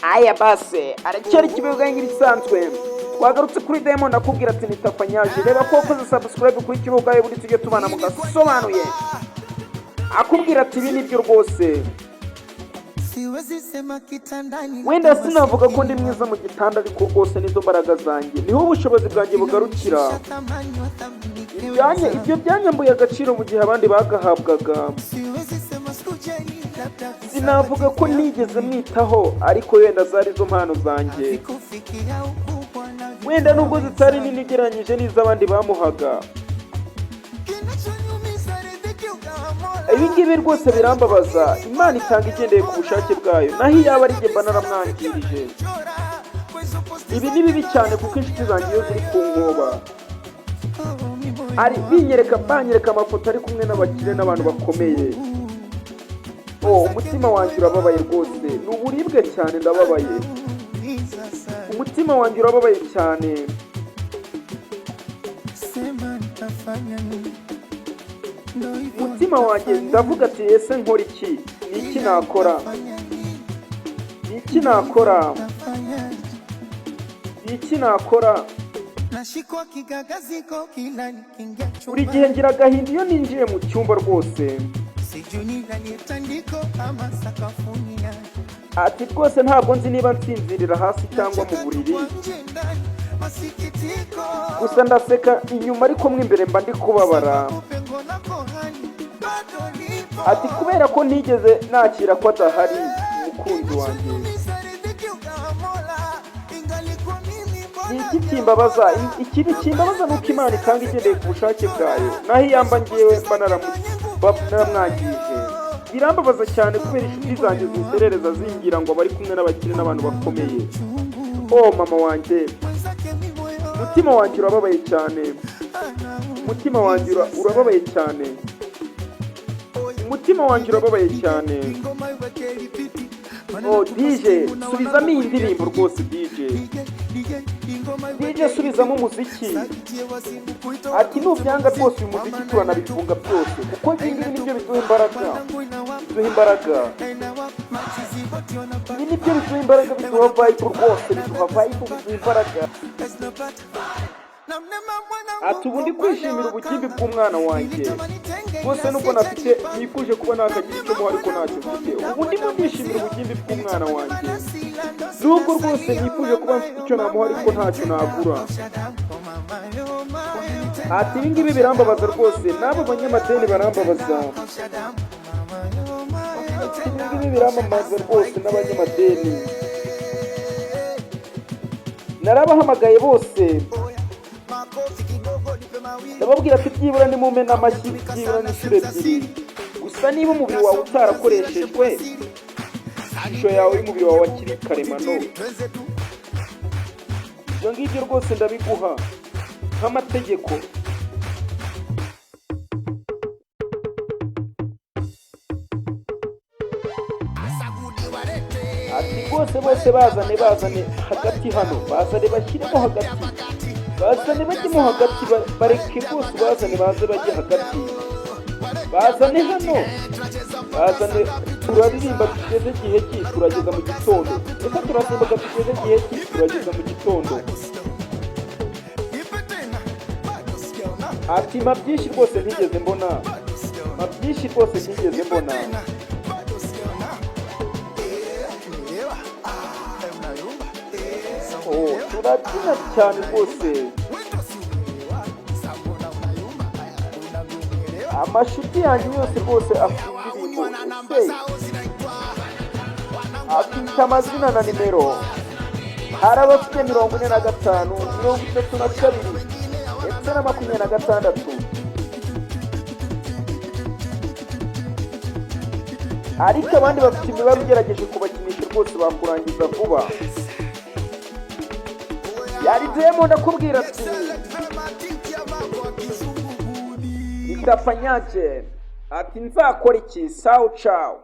aya base aracyari kibivuga nk'ibisanzwe wagarutse kuri Diamond akubwira ati nitafanyaje reba ko wakoze subscribe kuri kibuga ye buri tujye tubana mu gasobanuye akubwira ati ibi nibyo rwose wenda sinavuga ko ndi mwiza mu gitanda ariko rwose nizo mbaraga zanjye niho ubushobozi bwanjye bugarukira ibyo byanyambuye agaciro mu gihe abandi bagahabwaga sinavuga ko nigeze mwitaho ariko wenda zari zo mpano zanjye wenda nubwo zitari nini ugereranyije n'iz'abandi bamuhaga ibi ngibi rwose birambabaza Imana itanga igendeye ku bushake bwayo naho iyaba ari jye mba naramwangirije ibi ni bibi cyane kuko inshuti zanjye iyo ziri ku nkoba banyereka amafoto ari kumwe n'abakire n'abantu bakomeye umutima wanjye urababaye rwose ni uburibwe cyane ndababaye umutima wanjye urababaye cyane umutima wanjye ndavuga ati ese nkora iki ni iki nakora buri gihe ngira agahinda iyo ninjiye mu cyumba rwose ati rwose ntabwo nzi niba nsinzirira hasi cyangwa mu buriri gusa ndaseka inyuma ariko mo imbere mba ndi kubabara ati kubera ko ntigeze nakira ko adahari umukunzi wanjye iki kimbabaza ni uko Imana itanga igendeye ku bushake bwayo naho iyamba ngewe mba naramwangije birambabaza cyane kubera inshuti zanjye ziterereza zingira ngo bari kumwe n'abakire n'abantu bakomeye mama wanjye umutima wanjye urababaye cyane DJ subizamo iyi ndirimbo rwose DJ subizamo umuziki ati nubyanga rwose uyu muziki turanabifunga byose kuko ibi nibyo biduha imbaraga biduha vibe rwose biduha imbaraga ati ubu ndi kwishimira ubugimbi bw'umwana wanjye rwose nubwo nifuje kuba nakagira icyo muha ariko ntacyo mfite ubu ndimo ndishimira ubugimbi bw'umwana wanjye nubwo rwose nifuje kuba mfite icyo namuha ariko ntacyo nagura ati ibi ngibi birambabaza rwose n'abo banyamadeni barambabaza ibi ngibi birambabaza rwose n'abanyamadeni narabahamagaye bose ndababwira ati byibura ni mume n'amashyi byibura n'inshuro ebyiri gusa niba umubiri wawe utarakoreshejwe ishusho yawe y'umubiri wawe akiri karemano ibyo ngibyo rwose ndabiguha nk'amategeko ati rwose bose bazane hagati hano bazane bashyiremo hagati bazane bajyemo hagati bareke rwose bazane baze bajye hagati bazane hano bazane turaririmba tugeze igihe ki turageza mu gitondo reka turasimbuka tugeze igihe ki turageza mu gitondo ati byinshi rwose ntigeze mbona turabyina cyane rwose amashuti yanjye yose rwose afite indirimbo afite amazina na nimero hari abafite 45 32 ndetse na 26 ariko abandi bafite imibare ugerageje kubakinisha rwose bakurangiza vuba yari Diamond akubwira ati itafanyaje ati nzakora iki sawa ciao